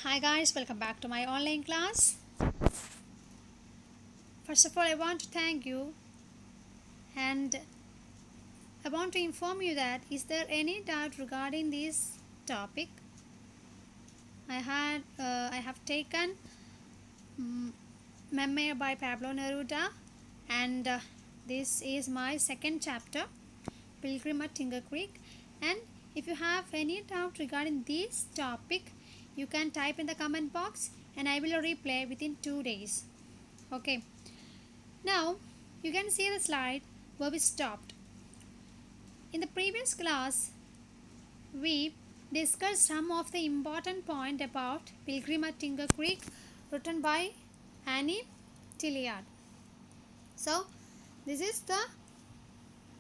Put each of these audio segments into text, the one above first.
Hi guys, welcome back to my online class. First of all, I want to thank you and I want to inform you that is there any doubt regarding this topic? I have taken Memoir by Pablo Neruda and this is my second chapter, Pilgrim at Tinker Creek. And if you have any doubt regarding this topic, you can type in the comment box and I will reply within 2 days. Okay. Now you can see the slide where we stopped. In the previous class, we discussed some of the important points about Pilgrim at Tinker Creek written by Annie Tilliard. So, this is the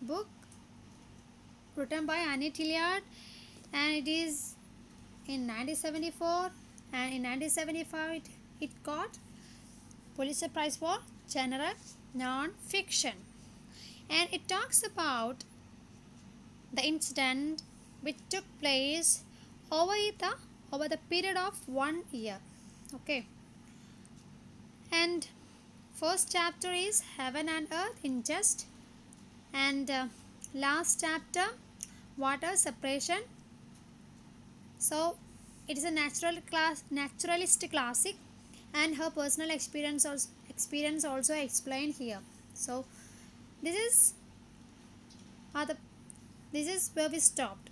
book written by Annie Tilliard and it is in 1974 and in 1975 it got Pulitzer Prize for General Non-Fiction. And it talks about the incident which took place over the period of 1 year. Okay, and first chapter is Heaven and Earth in Just, and last chapter Water Separation. So it is a naturalist classic and her personal experience also explained here. So this is this is where we stopped.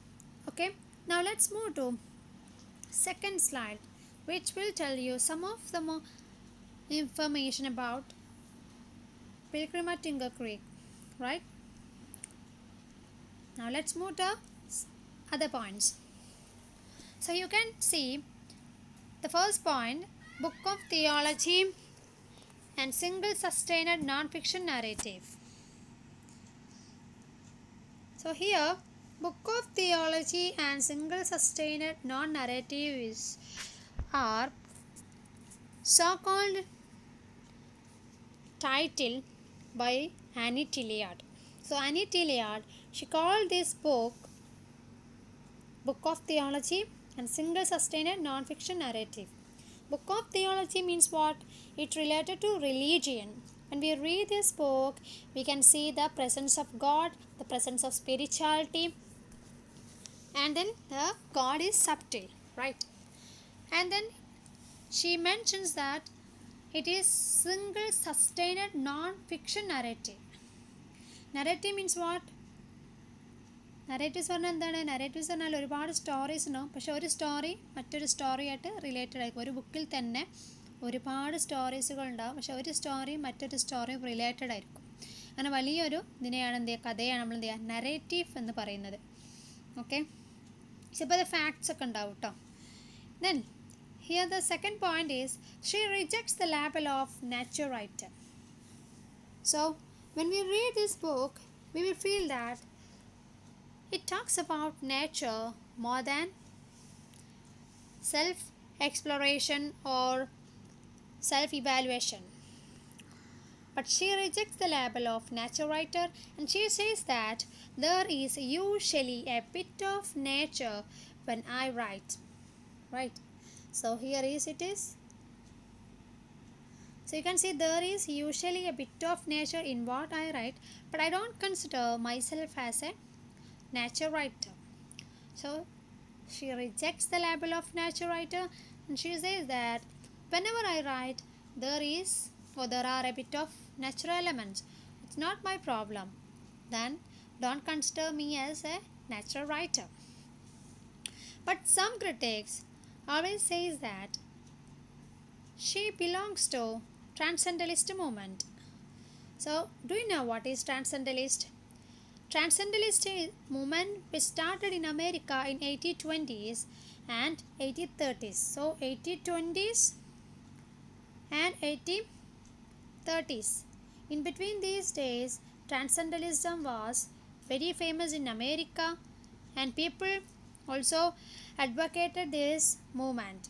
Okay, now let's move to second slide, which will tell you some of the more information about Pilgrim at Tinker Creek. Right, now let's move to other points. So you can see the first point, book of theology and single sustained non-fiction narrative. So here, book of theology and single sustained non-narrative are so-called title by Annie Tilliard. So Annie Tilliard, she called this book Book of Theology and Single Sustained Non-Fiction Narrative. Book of Theology means what? It related to religion. When we read this book, we can see the presence of God, the presence of spirituality, and then the God is subtle, right? And then she mentions that it is single sustained non-fiction narrative. Narrative means what? Narratives പറഞ്ഞാൽ എന്താണ്? Narratives പറഞ്ഞാൽ ഒരുപാട് stories ഉണ്ടാവും, പക്ഷെ ഒരു story മറ്റൊരു സ്റ്റോറിയായിട്ട് related ആയിരിക്കും. ഒരു ബുക്കിൽ തന്നെ ഒരുപാട് സ്റ്റോറീസുകൾ ഉണ്ടാവും, പക്ഷെ ഒരു സ്റ്റോറി മറ്റൊരു സ്റ്റോറിയും റിലേറ്റഡ് ആയിരിക്കും. അങ്ങനെ വലിയൊരു ഇതിനെയാണ് എന്ത് ചെയ്യുക, കഥയാണ് നമ്മൾ എന്ത് ചെയ്യുക, നറേറ്റീവ് എന്ന് പറയുന്നത്. ഓക്കെ, ചിലപ്പോൾ അത് ഫാക്ട്സ് ഒക്കെ ഉണ്ടാവും കേട്ടോ. Then here the second point is she rejects the label of natural writer. So when we read this book we will feel that it talks about nature more than self-exploration or self-evaluation. But she rejects the label of nature writer and she says that there is usually a bit of nature when I write. Right? So here it is. So you can see there is usually a bit of nature in what I write, but I don't consider myself as a nature writer. So she rejects the label of nature writer and she says that whenever I write there are a bit of natural elements. It's not my problem. Then don't consider me as a natural writer. But some critics always says that she belongs to transcendentalist movement. So do you know what is transcendentalist? Transcendentalist movement which started in America in 1820s and 1830s. So 1820s and 1830s. In between these days, transcendentalism was very famous in America and people also advocated this movement.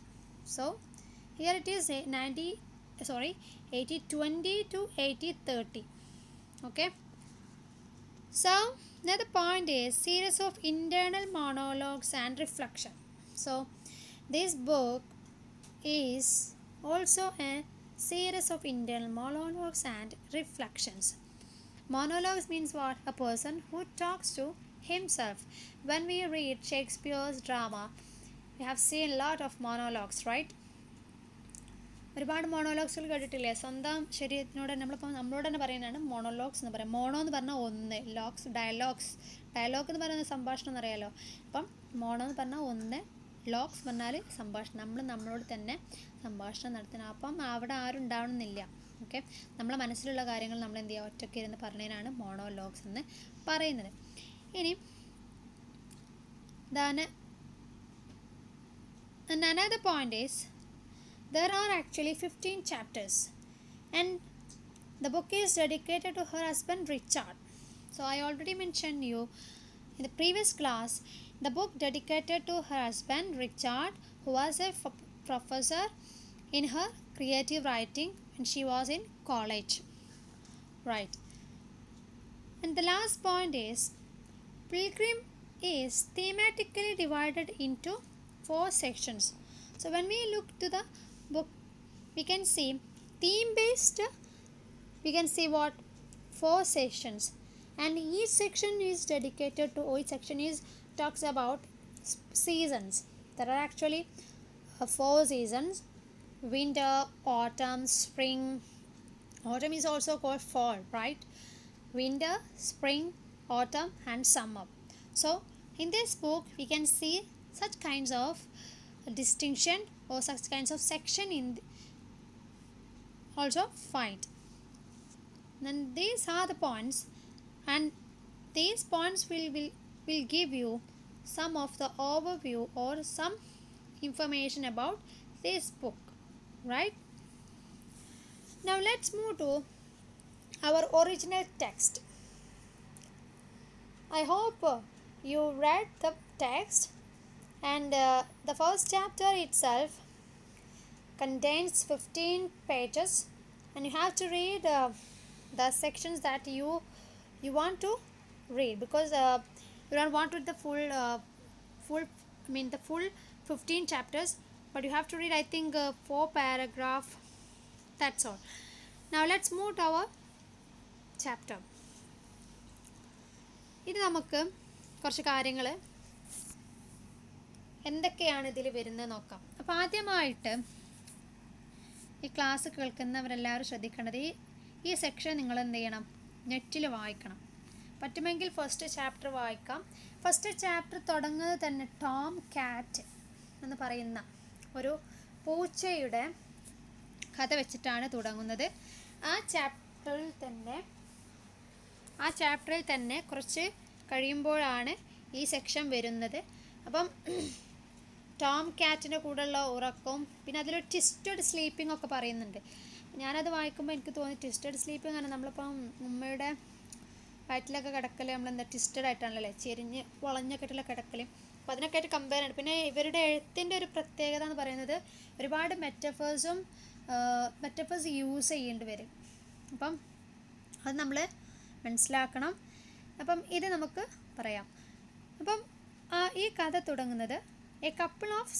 So here it is 1820 to 1830. Okay. So another point is series of internal monologues and reflection. So this book is also a series of internal monologues and reflections. Monologues means what? A person who talks to himself. When we read Shakespeare's drama, we have seen a lot of monologues, right? ഒരുപാട് മോണോലോഗ്സുകൾ കേട്ടിട്ടില്ലേ? സ്വന്തം ശരീരത്തിനോട് നമ്മളിപ്പോൾ നമ്മളോട് തന്നെ പറയുന്നതാണ് monologues എന്ന് പറയാം. Mono എന്ന് പറഞ്ഞാൽ ഒന്ന്, ലോഗ്സ് ഡയലോഗ്സ്. ഡയലോഗ് എന്ന് പറയുന്നത് സംഭാഷണം എന്നറിയാലോ. അപ്പം മോണോ എന്ന് പറഞ്ഞാൽ ഒന്ന്, ലോഗ്സ് പറഞ്ഞാൽ സംഭാഷണം. നമ്മൾ നമ്മളോട് തന്നെ സംഭാഷണം നടത്തണം. അപ്പം അവിടെ ആരും ഉണ്ടാവണമെന്നില്ല. ഓക്കെ, നമ്മളെ മനസ്സിലുള്ള കാര്യങ്ങൾ നമ്മൾ എന്ത് ചെയ്യുക, ഒറ്റയ്ക്ക് ഇരുന്ന് പറഞ്ഞതിനാണ് മോണോലോഗ്സ് എന്ന് പറയുന്നത്. ഇനി another point is there are actually 15 chapters and the book is dedicated to her husband Richard. So I already mentioned you in the previous class the book dedicated to her husband Richard, who was a professor in her creative writing when she was in college, right? And the last point is Pilgrim is thematically divided into 4 sections. So when we look to the book, we can see theme based, we can see what 4 sections, and each section is dedicated to, each section is talks about seasons. There are actually 4 seasons: winter, autumn, spring. Autumn is also called fall, right? Winter, spring, autumn and summer. So in this book we can see such kinds of distinction or such kinds of section in also find. Then these are the points, and these points will give you some of the overview or some information about this book, right? Now let's move to our original text. I hope you read the text, and the first chapter itself contains 15 pages, and you have to read the sections that you want to read, because you don't want to read the full 15 chapters, but you have to read, I think, 4 paragraphs. That's all. Now let's move to our chapter. ഇത് നമുക്ക് കുറച്ച് കാര്യങ്ങൾ എന്തൊക്കെയാണ് ഇതിൽ വരുന്നത് നോക്കാം. അപ്പോൾ ആദ്യമായിട്ട് ഈ ക്ലാസ് കേൾക്കുന്നവരെല്ലാവരും ശ്രദ്ധിക്കേണ്ടത്, ഈ സെക്ഷൻ നിങ്ങൾ എന്ത് ചെയ്യണം, നെറ്റിൽ വായിക്കണം. പറ്റുമെങ്കിൽ ഫസ്റ്റ് ചാപ്റ്റർ വായിക്കാം. ഫസ്റ്റ് ചാപ്റ്റർ തുടങ്ങുന്നത് തന്നെ ടോം കാറ്റ് എന്ന് പറയുന്ന ഒരു പൂച്ചയുടെ കഥ വെച്ചിട്ടാണ് തുടങ്ങുന്നത്. ആ ചാപ്റ്ററിൽ തന്നെ കുറച്ച് കഴിയുമ്പോഴാണ് ഈ സെക്ഷൻ വരുന്നത്. അപ്പം ടോം കാറ്റിൻ്റെ കൂടെയുള്ള ഉറക്കവും പിന്നെ അതിലൊരു ട്വിസ്റ്റഡ് സ്ലീപ്പിംഗ് ഒക്കെ പറയുന്നുണ്ട്. ഞാനത് വായിക്കുമ്പോൾ എനിക്ക് തോന്നി ട്വിസ്റ്റഡ് സ്ലീപ്പിംഗ് ആണ് നമ്മളിപ്പം ഉമ്മയുടെ വയറ്റിലൊക്കെ കിടക്കൽ നമ്മളെന്താ ട്വിസ്റ്റഡ് ആയിട്ടാണല്ലേ, ചെരിഞ്ഞ് വളഞ്ഞൊക്കെയിട്ടുള്ള കിടക്കൽ. അപ്പോൾ അതിനൊക്കെ ആയിട്ട് കമ്പയർ ആണ്. പിന്നെ ഇവരുടെ എഴുത്തിൻ്റെ ഒരു പ്രത്യേകത എന്ന് പറയുന്നത് ഒരുപാട് മെറ്റഫേഴ്സ് യൂസ് ചെയ്യേണ്ടി വരും. അപ്പം അത് നമ്മൾ മനസ്സിലാക്കണം. അപ്പം ഇത് നമുക്ക് പറയാം. അപ്പം ഈ കഥ തുടങ്ങുന്നത് A couple of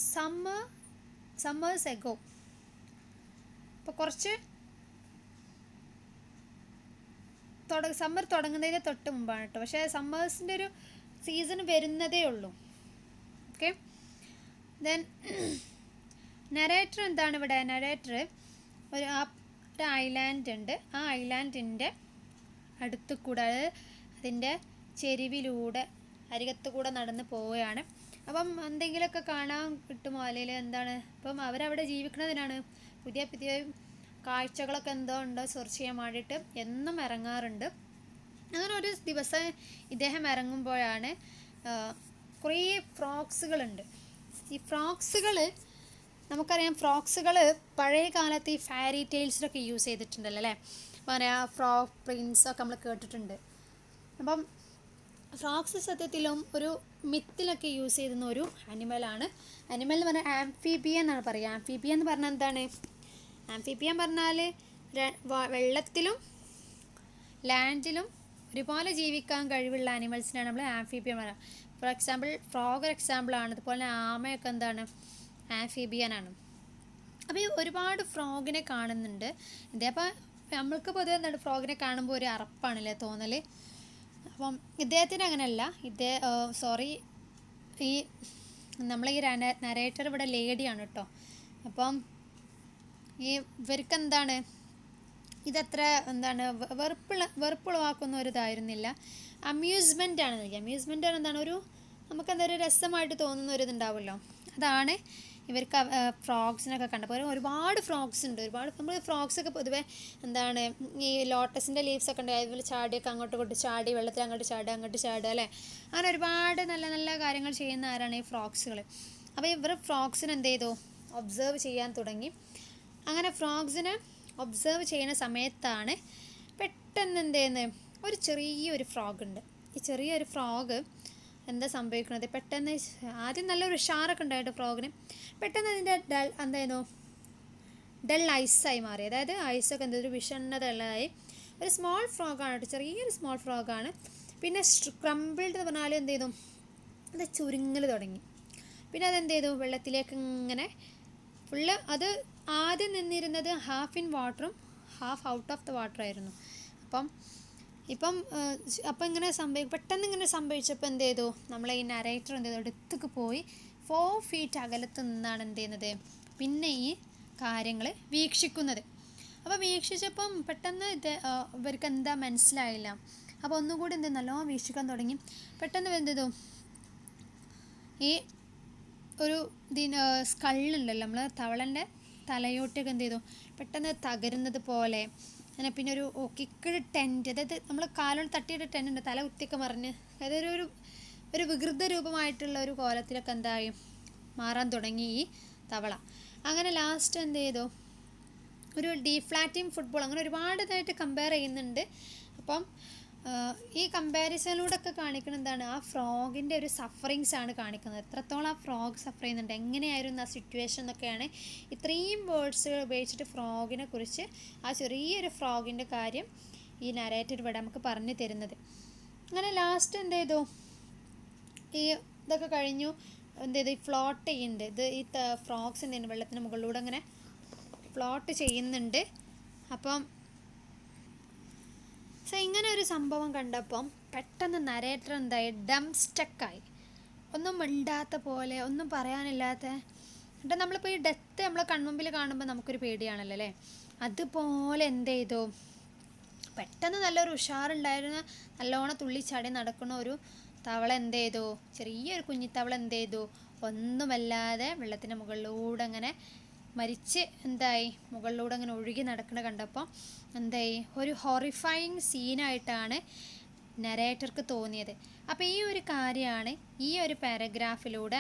summers ago. അപ്പോൾ കുറച്ച് സമ്മർ തുടങ്ങുന്നതിന് തൊട്ട് മുമ്പാണ് കേട്ടോ. പക്ഷേ സമ്മേഴ്സിൻ്റെ ഒരു സീസൺ വരുന്നതേ ഉള്ളൂ. ഓക്കെ, ദെൻ നരേറ്റർ എന്താണ് ഇവിടെ? നരേറ്റർ ഒരു ഐലാൻഡ് ഉണ്ട്. ആ ഐലാൻഡിൻ്റെ അടുത്ത് കൂടെ, അതിൻ്റെ ചെരുവിലൂടെ അരികത്ത് കൂടെ നടന്ന് പോവുകയാണ്. അപ്പം എന്തെങ്കിലുമൊക്കെ കാണാൻ കിട്ടുമോ, അല്ലെങ്കിൽ എന്താണ്, അപ്പം അവരവിടെ ജീവിക്കുന്നതിനാണ്. പുതിയ പുതിയ കാഴ്ചകളൊക്കെ എന്തോ ഉണ്ടോ സെർച്ച് ചെയ്യാൻ വേണ്ടിയിട്ട് എന്നും ഇറങ്ങാറുണ്ട്. അങ്ങനെ ഒരു ദിവസം ഇദ്ദേഹം ഇറങ്ങുമ്പോഴാണ് കുറേ ഫ്രോക്സുകളുണ്ട്. ഈ ഫ്രോക്സുകൾ നമുക്കറിയാം, ഫ്രോക്സുകൾ പഴയ കാലത്ത് ഈ ഫാരി ടെയിൽസിലൊക്കെ യൂസ് ചെയ്തിട്ടുണ്ടല്ലോ അല്ലേ. പറയാ ഫ്രോക്ക് പ്രിൻസൊക്കെ നമ്മൾ കേട്ടിട്ടുണ്ട്. അപ്പം ഫ്രോക്സ് സത്യത്തിലും ഒരു മിത്തിലൊക്കെ യൂസ് ചെയ്യുന്ന ഒരു അനിമലാണ്. അനിമൽ എന്ന് പറഞ്ഞാൽ ആംഫീബിയൻ എന്നാണ് പറയുക. ആംഫീബിയൻ എന്ന് പറഞ്ഞാൽ എന്താണ്? ആംഫീബിയൻ പറഞ്ഞാൽ വെള്ളത്തിലും ലാൻഡിലും ഒരുപോലെ ജീവിക്കാൻ കഴിവുള്ള ആനിമൽസിനാണ് നമ്മൾ ആംഫീബിയൻ പറയുക. ഫോർ എക്സാമ്പിൾ ഫ്രോഗ് ഒരു എക്സാമ്പിളാണ്. അതുപോലെ തന്നെ ആമയൊക്കെ എന്താണ്? ആംഫീബിയനാണ്. അപ്പോൾ ഈ ഒരുപാട് ഫ്രോഗിനെ കാണുന്നുണ്ട്. ഇതേപ്പോൾ നമ്മൾക്ക് പൊതുവെ എന്താണ് ഫ്രോഗിനെ കാണുമ്പോൾ ഒരു അറപ്പാണല്ലേ തോന്നൽ. അപ്പം ഇദ്ദേഹത്തിന് അങ്ങനെയല്ല. ഈ നമ്മളെ ഈ നരേറ്റർ ഇവിടെ ലേഡിയാണ് കേട്ടോ. അപ്പം ഈ ഇവർക്ക് എന്താണ് ഇതത്ര എന്താണ് വെറുപ്പുളവാക്കുന്ന ഒരു ഇതായിരുന്നില്ല. അമ്യൂസ്മെൻ്റ് ആണ് നൽകിയത്. അമ്യൂസ്മെൻ്റ് ആണ് എന്താണ് നമുക്കെന്താ ഒരു രസമായിട്ട് തോന്നുന്ന ഒരു ഇതുണ്ടാവുമല്ലോ, അതാണ് ഇവർക്ക് ഫ്രോഗ്സിനൊക്കെ കണ്ടപ്പോൾ. ഒരുപാട് ഫ്രോഗ്സ് ഉണ്ട്. നമ്മൾ ഫ്രോഗ്സൊക്കെ പൊതുവേ എന്താണ് ഈ ലോട്ടസിൻ്റെ ലീവ്സൊക്കെ ഉണ്ട്, അതുപോലെ ചാടിയൊക്കെ അങ്ങോട്ട് ചാടി വെള്ളത്തിൽ അങ്ങോട്ട് ചാടുക അല്ലേ. അങ്ങനെ ഒരുപാട് നല്ല നല്ല കാര്യങ്ങൾ ചെയ്യുന്ന ആരാണ് ഈ ഫ്രോഗ്സുകൾ. അപ്പോൾ ഇവർ ഫ്രോഗ്സിന് എന്ത് ചെയ്തു, ഒബ്സേർവ് ചെയ്യാൻ തുടങ്ങി. അങ്ങനെ ഫ്രോഗ്സിനെ ഒബ്സേർവ് ചെയ്യുന്ന സമയത്താണ് പെട്ടെന്ന് എന്ത് ചെയ്യുന്നത്, ഒരു ചെറിയൊരു ഫ്രോഗ് ഉണ്ട്. ഈ ചെറിയൊരു ഫ്രോഗ് എന്താ സംഭവിക്കുന്നത്, പെട്ടെന്ന് ആദ്യം നല്ലൊരു ഉഷാറൊക്കെ ഉണ്ടായിട്ട് ഫ്രോഗിന് പെട്ടെന്ന് അതിൻ്റെ എന്തായിരുന്നു ഡൾ ഐസായി മാറി. അതായത് ഐസൊക്കെ എന്തൊരു വിഷണ്ണത ഉള്ളതായി. ഒരു സ്മോൾ ഫ്രോഗാണ് കേട്ടോ, ചെറിയൊരു സ്മോൾ ഫ്രോഗാണ്. പിന്നെ ക്രംബിൾഡ് എന്ന് പറഞ്ഞാൽ എന്ത് ചെയ്തു, അത് ചുരുങ്ങൽ തുടങ്ങി. പിന്നെ അതെന്ത് ചെയ്തു, വെള്ളത്തിലേക്ക് ഇങ്ങനെ ഫുള്ള്. അത് ആദ്യം നിന്നിരുന്നത് ഹാഫ് ഇൻ വാട്ടറും half out of the water ആയിരുന്നു. അപ്പം ഇങ്ങനെ പെട്ടെന്ന് ഇങ്ങനെ സംഭവിച്ചപ്പോൾ എന്ത് ചെയ്തു, നമ്മളെ ഈ നരേറ്റർ എന്ത് ചെയ്തു, അടുത്തേക്ക് പോയി 4 ഫീറ്റ് അകലത്ത് നിന്നാണ് എന്ത് ചെയ്യുന്നത്, പിന്നെ ഈ കാര്യങ്ങൾ വീക്ഷിക്കുന്നത്. അപ്പോൾ വീക്ഷിച്ചപ്പം പെട്ടെന്ന് ഇവർക്ക് എന്താ മനസ്സിലായില്ല. അപ്പോൾ ഒന്നുകൂടി എന്ത് നല്ലോണം വീക്ഷിക്കാൻ തുടങ്ങി. പെട്ടെന്ന് എന്ത് ചെയ്തു, ഈ ഒരു സ്കള്ളുണ്ടല്ലോ നമ്മൾ തവളൻ്റെ തലയോട്ടൊക്കെ എന്ത് ചെയ്തു പെട്ടെന്ന് തകരുന്നത് പോലെ. അങ്ങനെ പിന്നെ ഒരു കിക്കഡ് ടെൻറ്റ്, അതായത് നമ്മൾ കാലോട് തട്ടിയിട്ട് ടെൻ്റ് ഉണ്ട്, തല കുത്തിയൊക്കെ മറിഞ്ഞ്, അതായത് ഒരു വികൃത രൂപമായിട്ടുള്ള ഒരു കോലത്തിലൊക്കെ എന്തായി മാറാൻ തുടങ്ങി ഈ തവള. അങ്ങനെ ലാസ്റ്റ് എന്ത് ചെയ്തു, ഒരു ഡീഫ്ലാറ്റിംഗ് ഫുട്ബോൾ, അങ്ങനെ ഒരുപാട് ഇതായിട്ട് കമ്പയർ ചെയ്യുന്നുണ്ട്. അപ്പം ഈ കമ്പാരിസണിലൂടെ ഒക്കെ കാണിക്കുന്നത് എന്താണ്, ആ ഫ്രോഗിൻ്റെ ഒരു സഫറിങ്സ് ആണ് കാണിക്കുന്നത്. എത്രത്തോളം ആ ഫ്രോഗ് സഫർ ചെയ്യുന്നുണ്ട്, എങ്ങനെയായിരുന്നു ആ സിറ്റുവേഷൻ എന്നൊക്കെയാണ് ഇത്രയും വേർഡ്സുകൾ ഉപയോഗിച്ചിട്ട് ഫ്രോഗിനെ കുറിച്ച്, ആ ചെറിയൊരു ഫ്രോഗിൻ്റെ കാര്യം ഈ നരേറ്റർ ഇവിടെ നമുക്ക് പറഞ്ഞു തരുന്നത്. അങ്ങനെ ലാസ്റ്റ് എന്ത് ചെയ്തു, ഈ ഇതൊക്കെ കഴിഞ്ഞു എന്ത് ചെയ്തു, ഈ ഫ്ലോട്ട് ചെയ്യുന്നുണ്ട്. ഈ ഫ്രോഗ്സ് എന്ത് ചെയ്യുന്നു, വെള്ളത്തിന് മുകളിലൂടെ അങ്ങനെ ഫ്ലോട്ട് ചെയ്യുന്നുണ്ട്. അപ്പം ഇങ്ങനെ ഒരു സംഭവം കണ്ടപ്പം പെട്ടെന്ന് നരേറ്റർ എന്തായി, സ്റ്റക്കായി, ഒന്നും മിണ്ടാത്ത പോലെ, ഒന്നും പറയാനില്ലാത്ത. എന്നിട്ട് നമ്മളിപ്പോൾ ഈ ഡെത്ത് നമ്മളെ കൺമുമ്പിൽ കാണുമ്പോൾ നമുക്കൊരു പേടിയാണല്ലോ അല്ലേ. അതുപോലെ എന്ത് ചെയ്തു, പെട്ടെന്ന് നല്ലൊരു ഉഷാറുണ്ടായിരുന്ന നല്ലോണം തുള്ളിച്ചാടി നടക്കുന്ന ഒരു തവള എന്ത് ചെയ്തു, ചെറിയൊരു കുഞ്ഞിത്തവള എന്ത് ചെയ്തു, ഒന്നുമല്ലാതെ വെള്ളത്തിൻ്റെ മുകളിലൂടെ അങ്ങനെ മരിച്ച് എന്തായി മുകളിലൂടെ അങ്ങനെ ഒഴുകി നടക്കുന്ന കണ്ടപ്പോൾ എന്തായി, ഒരു ഹൊറിഫൈങ് സീനായിട്ടാണ് നരേറ്റർക്ക് തോന്നിയത്. അപ്പോൾ ഈ ഒരു കാര്യമാണ് ഈ ഒരു പാരഗ്രാഫിലൂടെ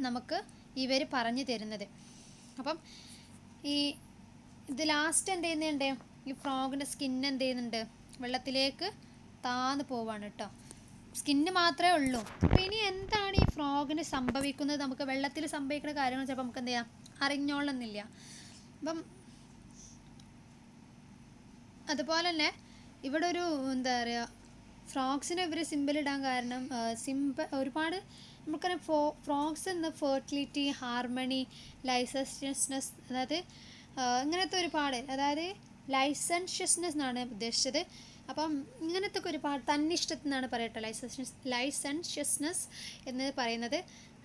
നമുക്ക് ഇവർ പറഞ്ഞു തരുന്നത്. അപ്പം ഇത് ലാസ്റ്റ് എന്ത് ചെയ്യുന്നുണ്ട്, ഈ ഫ്രോഗിൻ്റെ സ്കിൻ എന്ത് ചെയ്യുന്നുണ്ട്, വെള്ളത്തിലേക്ക് താന്ന് പോവാണ് കേട്ടോ. സ്കിന്ന് മാത്രമേ ഉള്ളൂ. അപ്പോൾ ഇനി എന്താണ് ഈ ഫ്രോഗിന് സംഭവിക്കുന്നത്, നമുക്ക് വെള്ളത്തിൽ സംഭവിക്കുന്ന കാര്യങ്ങൾ ചിലപ്പോൾ നമുക്ക് എന്ത് ചെയ്യാം അറിഞ്ഞോളണമെന്നില്ല. അപ്പം അതുപോലെ തന്നെ ഇവിടെ ഒരു എന്താ പറയുക, ഫ്രോഗ്സിനെ ഇവർ സിമ്പിൾ ഇടാൻ കാരണം ഒരുപാട് നമുക്കറിയാം. ഫ്രോഗ്സ് എന്ന ഫെർട്ടിലിറ്റി, ഹാർമണി, ലൈസൻഷ്യസ്നെസ്, അതായത് ഇങ്ങനത്തെ ഒരുപാട്, അതായത് ലൈസൻഷ്യസ്നെസ് എന്നാണ് ഉദ്ദേശിച്ചത്. അപ്പം ഇങ്ങനത്തെ ഒരുപാട് തന്നിഷ്ടത്തിൽ നിന്നാണ് പറയട്ടെ ലൈസൻഷ്യസ്നെസ് എന്ന് പറയുന്നത്.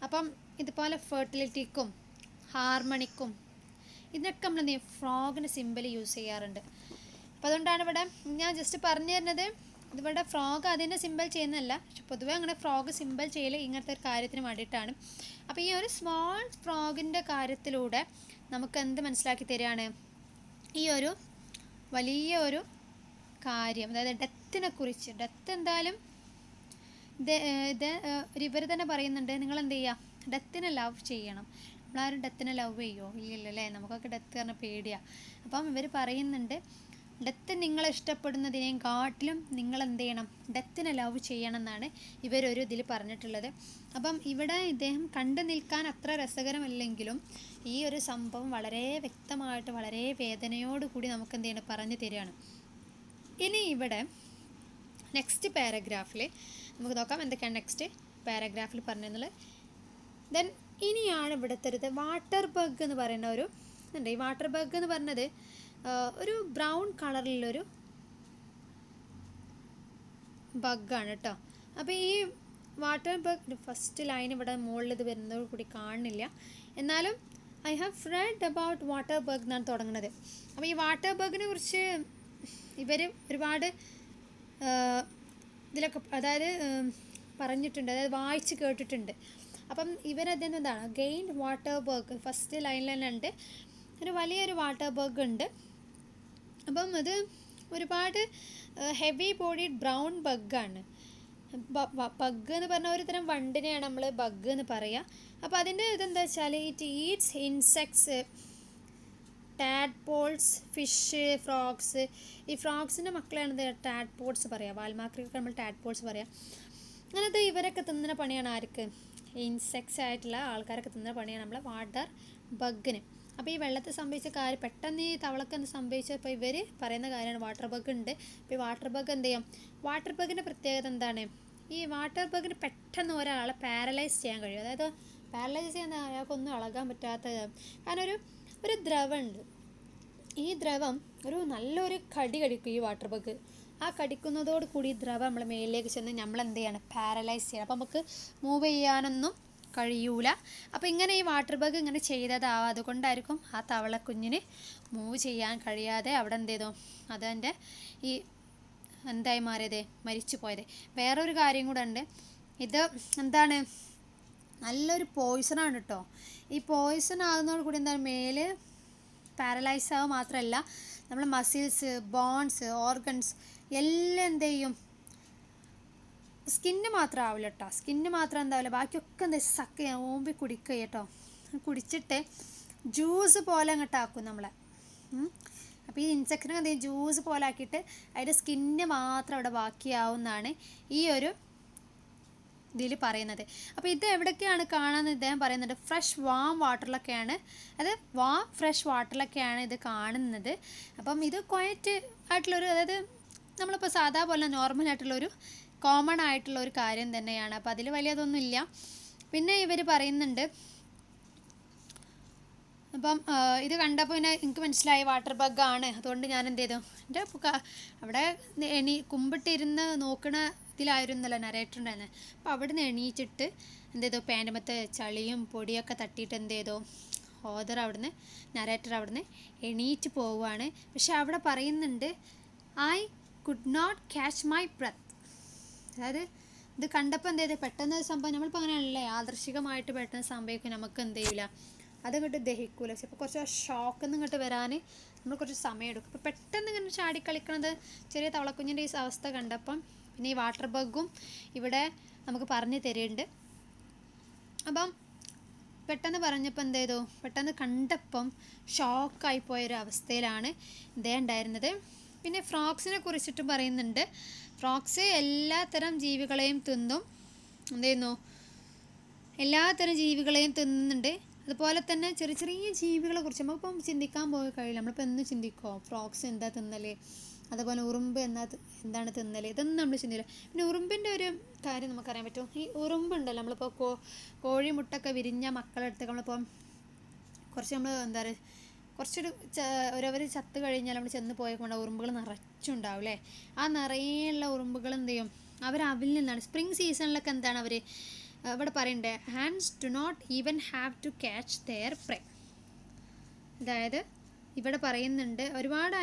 അപ്പം ഇതുപോലെ ഫെർട്ടിലിറ്റിക്കും ഹാർമണിക്കും ഇതിനൊക്കെ നമ്മൾ ഫ്രോഗിന് സിമ്പിൾ യൂസ് ചെയ്യാറുണ്ട്. അപ്പോൾ അതുകൊണ്ടാണ് ഇവിടെ ഞാൻ ജസ്റ്റ് പറഞ്ഞു തരുന്നത്. ഇതിവിടെ ഫ്രോഗ് അതിൻ്റെ സിമ്പിൾ ചെയ്യുന്നതല്ല, പക്ഷെ പൊതുവേ അങ്ങനെ ഫ്രോഗ് സിമ്പിൾ ചെയ്യൽ ഇങ്ങനത്തെ ഒരു കാര്യത്തിന് വേണ്ടിയിട്ടാണ്. അപ്പോൾ ഈ ഒരു സ്മോൾ ഫ്രോഗിൻ്റെ കാര്യത്തിലൂടെ നമുക്ക് എന്ത് മനസ്സിലാക്കി തരികയാണ്, ഈ ഒരു വലിയ ഒരു കാര്യം, അതായത് ഡെത്തിനെ കുറിച്ച്. ഡെത്ത് എന്തായാലും ഇവർ തന്നെ പറയുന്നുണ്ട്, നിങ്ങൾ എന്ത് ചെയ്യുക, ഡെത്തിനെ ലവ് ചെയ്യണം. നമ്മളാരും ഡെത്തിനെ ലവ് ചെയ്യുമോ, ഇല്ലല്ലോ അല്ലേ, നമുക്കൊക്കെ ഡെത്ത് പറഞ്ഞാൽ പേടിയാണ്. അപ്പം ഇവർ പറയുന്നുണ്ട്, ഡെത്ത് നിങ്ങൾ ഇഷ്ടപ്പെടുന്നതിനേയും കാട്ടിലും നിങ്ങൾ എന്ത് ചെയ്യണം, ഡെത്തിനെ ലവ് ചെയ്യണം എന്നാണ് ഇവരൊരു ഇതിൽ പറഞ്ഞിട്ടുള്ളത്. അപ്പം ഇവിടെ ഇദ്ദേഹം കണ്ടു നിൽക്കാൻ അത്ര രസകരമല്ലെങ്കിലും ഈ ഒരു സംഭവം വളരെ വ്യക്തമായിട്ട് വളരെ വേദനയോടുകൂടി നമുക്ക് എന്ത് ചെയ്യണം പറഞ്ഞു തരികയാണ്. ഇനി ഇവിടെ നെക്സ്റ്റ് പാരഗ്രാഫിൽ നമുക്ക് നോക്കാം എന്തൊക്കെയാണ് നെക്സ്റ്റ് പാരഗ്രാഫിൽ പറഞ്ഞതെന്നുള്ളത്. ദെൻ ഇനിയാണ് ഇവിടുത്തെ ഒരു വാട്ടർ ബഗ് എന്ന് പറയുന്ന ഒരു ഉണ്ട്. ഈ വാട്ടർ ബഗ് എന്ന് പറഞ്ഞത് ഒരു ബ്രൗൺ കളറിലുള്ളൊരു ബഗ്ഗാണ് കേട്ടോ. അപ്പോൾ ഈ വാട്ടർ ബഗ് ഫസ്റ്റ് ലൈൻ ഇവിടെ മുകളിൽ ഇത് വരുന്നതോട് കൂടി കാണുന്നില്ല, എന്നാലും I have red about water bug എന്നാണ് തുടങ്ങുന്നത്. അപ്പോൾ ഈ വാട്ടർ ബഗിനെ കുറിച്ച് ഇവർ ഒരുപാട് ഇതിലൊക്കെ അതായത് പറഞ്ഞിട്ടുണ്ട്, അതായത് വായിച്ച് കേട്ടിട്ടുണ്ട്. അപ്പം ഇവരതിന് എന്താണ് ഗെയിൻ വാട്ടർ ബഗ് ഫസ്റ്റ് ലൈനിൽ തന്നെ ഉണ്ട്, ഒരു വലിയൊരു വാട്ടർ ബഗ് ഉണ്ട്. അപ്പം അത് ഒരുപാട് ഹെവി ബോഡീഡ് ബ്രൗൺ ബഗ്ഗാണ്. ബഗ് എന്ന് പറഞ്ഞ ഒരു തരം വണ്ടിനെയാണ് നമ്മൾ ബഗ് എന്ന് പറയുക. അപ്പോൾ അതിൻ്റെ ഇതെന്താ വെച്ചാൽ it eats insects, tadpoles, fish, frogs. ഈ ഫ്രോഗ്സിൻ്റെ മക്കളാണ് ടാഡ്പോൾസ് പറയുക, വാൽമാക്രിയൊക്കെ നമ്മൾ ടാഡ്പോൾസ് പറയാം. അങ്ങനത്തെ ഇവരൊക്കെ തിന്നുന്ന പണിയാണ് ആർക്ക്, ഇൻസെക്ട്സ് ആയിട്ടുള്ള ആൾക്കാരൊക്കെ തിന്നുന്ന പണിയാണ് നമ്മളെ വാട്ടർ ബഗ്ഗിന്. അപ്പോൾ ഈ വെള്ളത്തിൽ സംഭവിച്ച കാര്യം പെട്ടെന്ന് ഈ തവളക്ക് എന്ത് സംഭവിച്ചപ്പോൾ ഇവർ പറയുന്ന കാര്യമാണ് വാട്ടർ ബഗ് ഉണ്ട്. അപ്പോൾ ഈ വാട്ടർ ബഗ് എന്ത് ചെയ്യും, വാട്ടർ ബഗിൻ്റെ പ്രത്യേകത എന്താണ്, ഈ വാട്ടർ ബഗിന് പെട്ടെന്ന് ഒരാളെ പാരലൈസ് ചെയ്യാൻ കഴിയും. അതായത് പാരലൈസ് ചെയ്യാൻ അയാൾക്കൊന്നും ഇളകാൻ പറ്റാത്ത, കാരണം ഒരു ദ്രവമുണ്ട്. ഈ ദ്രവം ഒരു നല്ലൊരു കടി കടിക്കും ഈ വാട്ടർ ബഗ്. ആ കടിക്കുന്നതോട് കൂടി ദ്രവം നമ്മളെ മേലിലേക്ക് ചെന്ന് നമ്മളെന്ത് ചെയ്യണം, പാരലൈസ് ചെയ്യണം. അപ്പോൾ നമുക്ക് മൂവ് ചെയ്യാനൊന്നും കഴിയൂല. അപ്പോൾ ഇങ്ങനെ ഈ വാട്ടർ ബഗ് ഇങ്ങനെ ചെയ്തതാവാം, അതുകൊണ്ടായിരിക്കും ആ തവളക്കുഞ്ഞിന് മൂവ് ചെയ്യാൻ കഴിയാതെ അവിടെ എന്ത് ചെയ്തു, അതെൻ്റെ ഈ എന്തായി മാറിയത്, മരിച്ചു പോയത്. വേറൊരു കാര്യം കൂടെ ഉണ്ട്, ഇത് എന്താണ് നല്ലൊരു പോയിസണാണ് കേട്ടോ. ഈ പോയിസൺ ആകുന്നതോട് കൂടി എന്താണ് മേല് പാരലൈസ് ആവുക മാത്രമല്ല നമ്മൾ മസിൽസ്, ബോൺസ്, ഓർഗൻസ് എല്ലാം എന്ത് ചെയ്യും, സ്കിന്ന് മാത്രം ആവില്ല കേട്ടോ. സ്കിന്ന് മാത്രം എന്താവില്ല, ബാക്കിയൊക്കെ എന്താ സക്ക് ചെയ്യാൻ ഓമ്പി കുടിക്കുക കേട്ടോ. കുടിച്ചിട്ട് ജ്യൂസ് പോലെ അങ്ങോട്ട് ആക്കും നമ്മളെ. അപ്പോൾ ഈ ഇൻസെക്റ്റിനെ എന്ത് ചെയ്യും, ജ്യൂസ് പോലെ ആക്കിയിട്ട് അതിൻ്റെ സ്കിന്ന് മാത്രം അവിടെ ബാക്കിയാവുമെന്നാണ് ഈ ഒരു ഇതിൽ പറയുന്നത്. അപ്പോൾ ഇത് എവിടെയൊക്കെയാണ് കാണാമെന്ന് ഇദ്ദേഹം പറയുന്നുണ്ട്, ഫ്രഷ് വാം വാട്ടറിലൊക്കെയാണ്, അത് ഫ്രഷ് വാട്ടറിലൊക്കെയാണ് ഇത് കാണുന്നത്. അപ്പം ഇത് ക്വയറ്റ് ആയിട്ടുള്ളൊരു, അതായത് നമ്മളിപ്പോൾ സാധാ പോലെ നോർമൽ ആയിട്ടുള്ളൊരു കോമൺ ആയിട്ടുള്ള ഒരു കാര്യം തന്നെയാണ്. അപ്പോൾ അതിൽ വലിയതൊന്നുമില്ല. പിന്നെ ഇവർ പറയുന്നുണ്ട്, അപ്പം ഇത് കണ്ടപ്പോൾ പിന്നെ എനിക്ക് മനസ്സിലായി വാട്ടർ ബഗ്ഗാണ്. അതുകൊണ്ട് ഞാൻ എന്ത് ചെയ്തു, എൻ്റെ അവിടെ കുമ്പിട്ടിരുന്ന് നോക്കണ ഇതിലായിരുന്നല്ലോ നരേറ്ററുണ്ടായിരുന്നത്. അപ്പോൾ അവിടെ നിന്ന് എണീച്ചിട്ട് എന്ത് ചെയ്തു, പാൻറ്റുമത്തെ ചളിയും പൊടിയൊക്കെ തട്ടിയിട്ട് എന്ത് ചെയ്തു, നരേറ്റർ അവിടുന്ന് എണീറ്റ് പോവുകയാണ്. പക്ഷെ അവിടെ പറയുന്നുണ്ട്, I could not catch my breath. അതായത് ഇത് കണ്ടപ്പോൾ എന്ത് ചെയ്ത്, പെട്ടെന്ന് സംഭവം നമ്മളിപ്പോൾ അങ്ങനെയല്ലേ യാദൃശികമായിട്ട് പെട്ടെന്ന് സംഭവിക്കും, നമുക്ക് എന്ത് ചെയ്യില്ല, അതങ്ങോട്ട് ദഹിക്കൂല. പക്ഷെ ഇപ്പോൾ കുറച്ച് ഷോക്കൊന്നും ഇങ്ങോട്ട് വരാൻ നമ്മൾ കുറച്ച് സമയം എടുക്കും. ഇപ്പോൾ പെട്ടെന്ന് ഇങ്ങനെ ചാടിക്കളിക്കണത് ചെറിയ തവളക്കുഞ്ഞിൻ്റെ ഈ അവസ്ഥ കണ്ടപ്പം പിന്നെ ഈ വാട്ടർ ബഗ്ഗും ഇവിടെ നമുക്ക് പറഞ്ഞു തരുന്നുണ്ട്. അപ്പം പെട്ടെന്ന് പറഞ്ഞപ്പോൾ എന്ത് ചെയ്തു, പെട്ടെന്ന് കണ്ടപ്പം ഷോക്കായിപ്പോയൊരു അവസ്ഥയിലാണ് ഇതേ ഉണ്ടായിരുന്നത്. പിന്നെ ഫ്രോഗ്സിനെ കുറിച്ചിട്ടും പറയുന്നുണ്ട്, ഫ്രോഗ്സ് എല്ലാത്തരം ജീവികളെയും തിന്നും, എന്ത് ചെയ്യുന്നു, എല്ലാത്തരം ജീവികളെയും തിന്നുന്നുണ്ട്. അതുപോലെ തന്നെ ചെറിയ ചെറിയ ജീവികളെ കുറിച്ച് നമുക്കിപ്പം ചിന്തിക്കാൻ പോയി കഴിയില്ല. നമ്മളിപ്പോൾ എന്ന് ചിന്തിക്കുമോ ഫ്രോഗ്സ് എന്താ തിന്നൽ, അതുപോലെ ഉറുമ്പ് എന്താണ് തിന്നൽ, ഇതൊന്നും നമ്മൾ ചിന്തിക്കില്ല. പിന്നെ ഉറുമ്പിൻ്റെ ഒരു കാര്യം നമുക്കറിയാൻ പറ്റും, ഈ ഉറുമ്പുണ്ടല്ലോ, നമ്മളിപ്പോൾ കോഴിമുട്ടൊക്കെ വിരിഞ്ഞ മക്കളെടുത്ത് നമ്മളിപ്പോൾ കുറച്ച് നമ്മൾ എന്താ പറയുക, കുറച്ചൊരു ഓരോവർ ചത്ത് കഴിഞ്ഞാൽ നമ്മൾ ചെന്ന് പോയപ്പോൾ ഉറുമ്പുകൾ നിറച്ചുണ്ടാവും അല്ലേ. ആ നിറയെയുള്ള ഉറുമ്പുകൾ എന്ത് ചെയ്യും, അവർ അതിൽ നിന്നാണ് സ്പ്രിങ് സീസണിലൊക്കെ എന്താണ് അവർ ഇവിടെ പറയണ്ടേ, hands do not even have to catch their prey. അതായത് ഇവിടെ പറയുന്നുണ്ട് ഒരുപാട്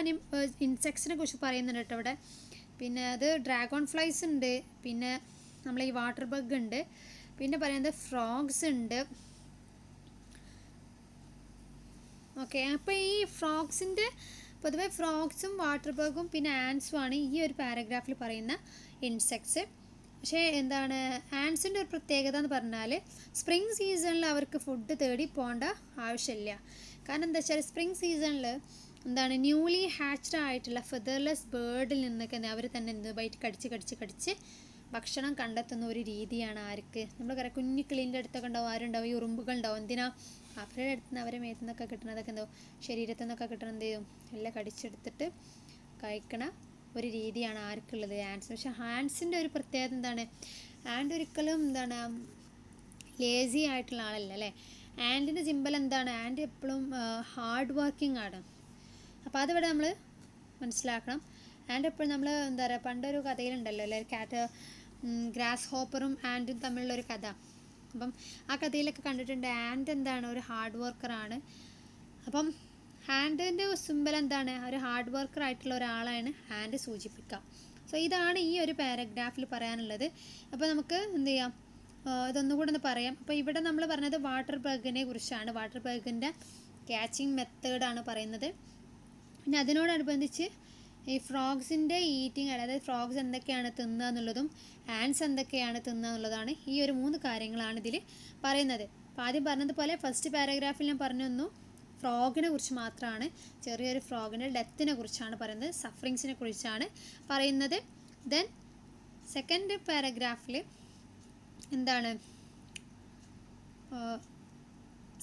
ഇൻസെക്ട്സിനെ കുറിച്ച് പറയുന്നുണ്ട് കേട്ടോ ഇവിടെ. പിന്നെ അത് ഡ്രാഗൺ ഫ്ലൈസ് ഉണ്ട്, പിന്നെ നമ്മൾ ഈ വാട്ടർ ബഗ് ഉണ്ട്, പിന്നെ പറയുന്നത് ഫ്രോഗ്സ് ഉണ്ട്. ഓക്കെ, അപ്പോൾ ഈ ഫ്രോഗ്സിൻ്റെ പൊതുവെ ഫ്രോഗ്സും വാട്ടർ ബഗും പിന്നെ ആൻസും ആണ് ഈ ഒരു പാരഗ്രാഫിൽ പറയുന്ന ഇൻസെക്ട്സ്. പക്ഷേ എന്താണ് ആൻസിൻ്റെ ഒരു പ്രത്യേകത എന്ന് പറഞ്ഞാൽ സ്പ്രിങ് സീസണിൽ അവർക്ക് ഫുഡ് തേടി പോകേണ്ട ആവശ്യമില്ല. കാരണം എന്താ വെച്ചാൽ സ്പ്രിങ് സീസണിൽ എന്താണ് ന്യൂലി ഹാച്ച്ഡ് ആയിട്ടുള്ള ഫെദർലെസ് ബേർഡിൽ നിന്നൊക്കെ അവർ തന്നെ എന്ത് ബൈറ്റ് കടിച്ച് ഭക്ഷണം കണ്ടെത്തുന്ന ഒരു രീതിയാണ് ആർക്ക്, നമ്മൾ പറയാം കുഞ്ഞിക്കിളീൻ്റെ അടുത്തൊക്കെ ഉണ്ടാവും, ആരുണ്ടാവും, ഈ ഉറുമ്പുകളുണ്ടാവും. എന്തിനാ, അവരുടെ അടുത്ത് നിന്ന് അവരെ മേത്തു നിന്നൊക്കെ കിട്ടുന്നതൊക്കെ എന്തോ ശരീരത്തിൽ നിന്നൊക്കെ കിട്ടണം, എന്ത് ചെയ്യും, എല്ലാം കടിച്ചെടുത്തിട്ട് കഴിക്കണ ഒരു രീതിയാണ് ആർക്കുള്ളത്, ആൻസ്. പക്ഷെ ഹാൻസിൻ്റെ ഒരു പ്രത്യേകത എന്താണ്, ആൻഡ് ഒരിക്കലും എന്താണ് ലേസി ആയിട്ടുള്ള ആളല്ല അല്ലേ. ആൻറ്റിൻ്റെ സിമ്പൽ എന്താണ്? ആൻറ്റ് എപ്പോഴും ഹാർഡ് വർക്കിംഗ് ആണ്. അപ്പോൾ അതിവിടെ നമ്മൾ മനസ്സിലാക്കണം. ആൻഡ് എപ്പോഴും നമ്മൾ എന്താ പറയുക, പണ്ടൊരു കഥയിലുണ്ടല്ലോ അല്ലേ, ഗ്രാസ് ഹോപ്പറും ആൻറ്റും തമ്മിലുള്ളൊരു കഥ. അപ്പം ആ കഥയിലൊക്കെ കണ്ടിട്ടുണ്ട് ആൻറ്റ് എന്താണ്, ഒരു ഹാർഡ് വർക്കറാണ്. അപ്പം ഹാൻഡിൻ്റെ സിമ്പൽ എന്താണ്? ഒരു ഹാർഡ് വർക്കർ ആയിട്ടുള്ള ഒരാളാണ് ഹാൻഡ് സൂചിപ്പിക്കാം. സോ ഇതാണ് ഈ ഒരു പാരഗ്രാഫിൽ പറയാനുള്ളത്. അപ്പോൾ നമുക്ക് എന്ത് ചെയ്യാം, ഇതൊന്നുകൂടെ ഒന്ന് പറയാം. അപ്പോൾ ഇവിടെ നമ്മൾ പറഞ്ഞത് വാട്ടർ ബഗിനെ കുറിച്ചാണ്. വാട്ടർ ബഗിൻ്റെ ക്യാച്ചിങ് മെത്തേഡാണ് പറയുന്നത്. പിന്നെ അതിനോടനുബന്ധിച്ച് ഈ ഫ്രോഗ്സിൻ്റെ ഈറ്റിംഗ്, അതായത് ഫ്രോഗ്സ് എന്തൊക്കെയാണ് തിന്നുക എന്നുള്ളതും ആൻസ് എന്തൊക്കെയാണ് തിന്നുക എന്നുള്ളതാണ്. ഈ ഒരു 3 കാര്യങ്ങളാണ് ഇതിൽ പറയുന്നത്. അപ്പോൾ ആദ്യം പറഞ്ഞതുപോലെ ഫസ്റ്റ് പാരഗ്രാഫിൽ ഞാൻ പറഞ്ഞു തന്നു ഫ്രോഗിനെ കുറിച്ച് മാത്രമാണ്, ചെറിയൊരു ഫ്രോഗിൻ്റെ ഡെത്തിനെ കുറിച്ചാണ് പറയുന്നത്, സഫറിങ്സിനെ കുറിച്ചാണ് പറയുന്നത്. ദെൻ സെക്കൻഡ് പാരഗ്രാഫിൽ എന്താണ്,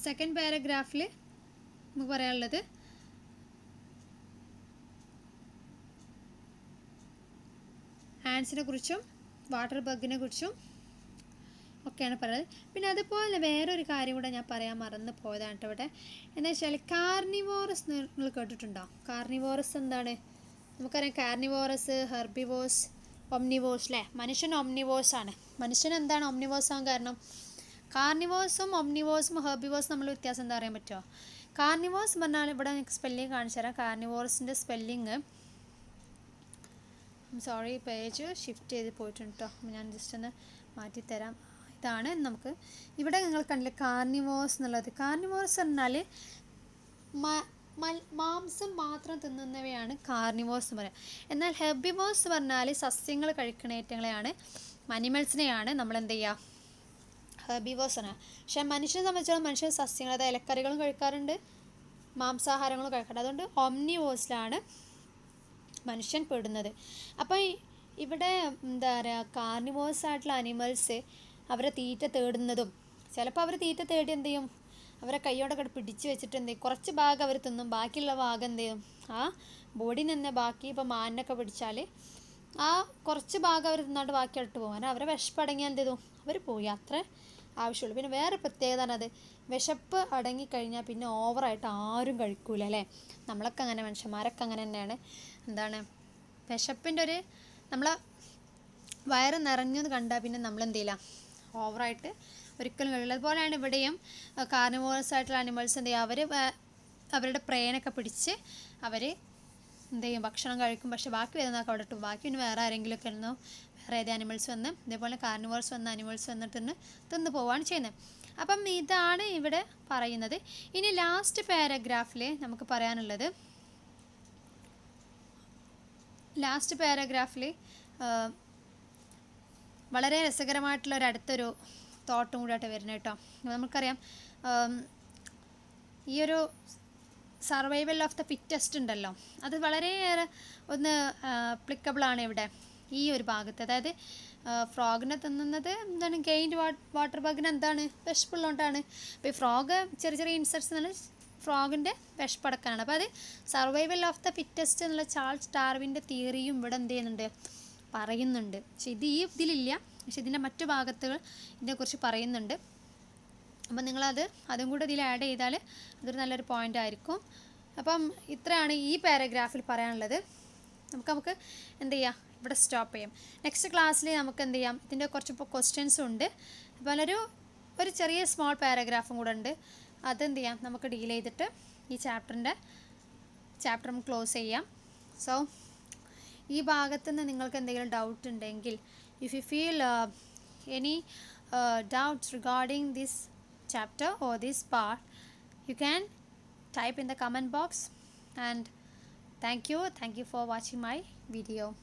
സെക്കൻഡ് പാരഗ്രാഫിൽ നമുക്ക് പറയാനുള്ളത് ആൻസിനെ കുറിച്ചും വാട്ടർ ബഗിനെ കുറിച്ചും ഒക്കെയാണ് പറയുന്നത്. പിന്നെ അതുപോലെ വേറൊരു കാര്യം കൂടെ ഞാൻ പറയാൻ മറന്നു പോയതാണ് കേട്ടോ ഇവിടെ. എന്താ വെച്ചാൽ കാർണിവോറസ് നിങ്ങൾ കേട്ടിട്ടുണ്ടോ? കാർണിവോറസ് എന്താണ്? നമുക്കറിയാം കാർണിവോറസ്, ഹെർബിവോസ്, ഒംനിവോസ് അല്ലേ. മനുഷ്യൻ ഒംനിവോസ് ആണ്. മനുഷ്യൻ എന്താണ് ഒംനിവോസ് ആകാൻ കാരണം? കാർണിവോസും ഒംനിവോസും ഹെർബിവോസും നമ്മൾ വ്യത്യാസം എന്താ അറിയാൻ പറ്റുമോ? കാർണിവോസ് പറഞ്ഞാൽ ഇവിടെ എനിക്ക് സ്പെല്ലിങ് കാണിച്ചു തരാം. കാർണിവോറസിൻ്റെ സ്പെല്ലിങ്, സോറി പേജ് ഷിഫ്റ്റ് ചെയ്ത് പോയിട്ടുണ്ട് കേട്ടോ, ഞാൻ ജസ്റ്റ് ഒന്ന് മാറ്റിത്തരാം. ഇതാണ് നമുക്ക് ഇവിടെ നിങ്ങൾ കണ്ടില്ലേ കാർണിവോസ് എന്നുള്ളത്. കാർണിവോസ് പറഞ്ഞാൽ മാംസം മാത്രം തിന്നുന്നവയാണ് കാർണിവോസ് എന്ന് പറയുക. എന്നാൽ ഹെർബിവോസ് പറഞ്ഞാൽ സസ്യങ്ങൾ കഴിക്കുന്ന ഐറ്റങ്ങളെയാണ്, അനിമൽസിനെയാണ് നമ്മൾ എന്ത് ചെയ്യുക, ഹെർബിവോസ് ആണ്. പക്ഷേ മനുഷ്യനെ സംബന്ധിച്ചിടത്തോളം മനുഷ്യൻ സസ്യങ്ങൾ, അതായത് ഇലക്കറികളും കഴിക്കാറുണ്ട്, മാംസാഹാരങ്ങളും കഴിക്കാറുണ്ട്. അതുകൊണ്ട് ഒംനിവോസിലാണ് മനുഷ്യൻ പെടുന്നത്. അപ്പോൾ ഇവിടെ എന്താ പറയുക, കാർണിവോസ് ആയിട്ടുള്ള അനിമൽസ് അവരെ തീറ്റ തേടുന്നതും, ചിലപ്പോൾ അവർ തീറ്റ തേടി എന്ത് ചെയ്യും, അവരെ കൈയോടൊക്കെ പിടിച്ച് വെച്ചിട്ട് എന്ത് ചെയ്യും, കുറച്ച് ഭാഗം അവർ തിന്നും, ബാക്കിയുള്ള ഭാഗം എന്ത് ചെയ്യും, ആ ബോഡി നിന്ന് ബാക്കി, ഇപ്പോൾ മാനിനൊക്കെ പിടിച്ചാൽ ആ കുറച്ച് ഭാഗം അവർ തിന്നാണ്ട് ബാക്കി ഇട്ട് പോകും. കാരണം അവരെ വിശപ്പടങ്ങി എന്ത് ചെയ്തു, അവർ പോയി, അത്ര ആവശ്യമുള്ളൂ. പിന്നെ വേറെ പ്രത്യേകത ആണ് അത്, വിശപ്പ് അടങ്ങിക്കഴിഞ്ഞാൽ പിന്നെ ഓവറായിട്ട് ആരും കഴിക്കൂല അല്ലേ. നമ്മളൊക്കെ അങ്ങനെ, മനുഷ്യന്മാരൊക്കെ അങ്ങനെ തന്നെയാണ്. എന്താണ്, വിശപ്പിൻ്റെ ഒരു, നമ്മളെ വയറ് നിറഞ്ഞെന്ന് കണ്ടാൽ പിന്നെ നമ്മളെന്ത് ചെയ്യില്ല, ഓവറായിട്ട് ഒരിക്കലും കഴിയില്ല. അതുപോലെയാണ് ഇവിടെയും കാർണിവോറസ് ആയിട്ടുള്ള അനിമൽസ് എന്ത് ചെയ്യുക, അവർ അവരുടെ പ്രേനൊക്കെ പിടിച്ച് അവർ എന്ത് ചെയ്യും, ഭക്ഷണം കഴിക്കും. പക്ഷേ ബാക്കി വരുന്നതൊക്കെ അവിടെ ഇട്ടു, ബാക്കി പിന്നെ വേറെ ആരെങ്കിലുമൊക്കെ ഇരുന്നോ, വേറെ ഏത് അനിമൽസ് വന്ന് ഇതേപോലെ കാർണിവോറസ് വന്ന അനിമൽസ് വന്നിട്ട് തിന്ന് പോവുകയാണ് ചെയ്യുന്നത്. അപ്പം ഇതാണ് ഇവിടെ പറയുന്നത്. ഇനി ലാസ്റ്റ് പാരഗ്രാഫിൽ നമുക്ക് പറയാനുള്ളത്, ലാസ്റ്റ് പാരഗ്രാഫിൽ വളരെ രസകരമായിട്ടുള്ള അടുത്തൊരു തോട്ടും കൂടിയായിട്ട് വരുന്നത് കേട്ടോ. നമുക്കറിയാം ഈ ഒരു സർവൈവൽ ഓഫ് ദ ഫിറ്റസ്റ്റ് ഉണ്ടല്ലോ, അത് വളരെയേറെ ഒന്ന് ആപ്ലിക്കബിളാണ് ഇവിടെ ഈ ഒരു ഭാഗത്ത്. അതായത് ഫ്രോഗിനെ തിന്നുന്നത് എന്താണ്, ഗെയിൻഡ് വാട്ടർ ബഗിന് എന്താണ്, വിശപ്പുള്ളതുകൊണ്ടാണ്. അപ്പോൾ ഈ ഫ്രോഗ് ചെറിയ ചെറിയ ഇൻസെക്ട്സ് എന്നുള്ള ഫ്രോഗിൻ്റെ വിശപ്പടക്കാനാണ്. അപ്പോൾ അത് സർവൈവൽ ഓഫ് ദ ഫിറ്റസ്റ്റ് എന്നുള്ള ചാൾസ് ഡാർവിൻ്റെ തിയറിയും ഇവിടെ എന്ത് ചെയ്യുന്നുണ്ട്, പറയുന്നുണ്ട്. പക്ഷെ ഇതിലില്ല, പക്ഷെ ഇതിൻ്റെ മറ്റു ഭാഗത്തുകൾ ഇതിനെക്കുറിച്ച് പറയുന്നുണ്ട്. അപ്പം അതും കൂടെ ഇതിൽ ആഡ് ചെയ്താൽ അതൊരു നല്ലൊരു പോയിൻ്റ് ആയിരിക്കും. അപ്പം ഇത്രയാണ് ഈ പാരഗ്രാഫിൽ പറയാനുള്ളത്. നമുക്ക് എന്ത് ചെയ്യാം, ഇവിടെ സ്റ്റോപ്പ് ചെയ്യാം. നെക്സ്റ്റ് ക്ലാസ്സിൽ നമുക്ക് എന്ത് ചെയ്യാം, ഇതിൻ്റെ കുറച്ച് ഇപ്പോൾ ക്വസ്റ്റ്യൻസും ഉണ്ട്. അപ്പോൾ ഒരു ചെറിയ സ്മോൾ പാരഗ്രാഫും കൂടെ ഉണ്ട്. അതെന്ത് ചെയ്യാം, നമുക്ക് ഡീൽ ചെയ്തിട്ട് ഈ ചാപ്റ്റർ ക്ലോസ് ചെയ്യാം. സോ ഈ ഭാഗത്തുനിന്ന് നിങ്ങൾക്ക് എന്തെങ്കിലും ഡൗട്ട് ഉണ്ടെങ്കിൽ, if you feel any doubts regarding this chapter or this part, you can type in the comment box. And thank you for watching my video.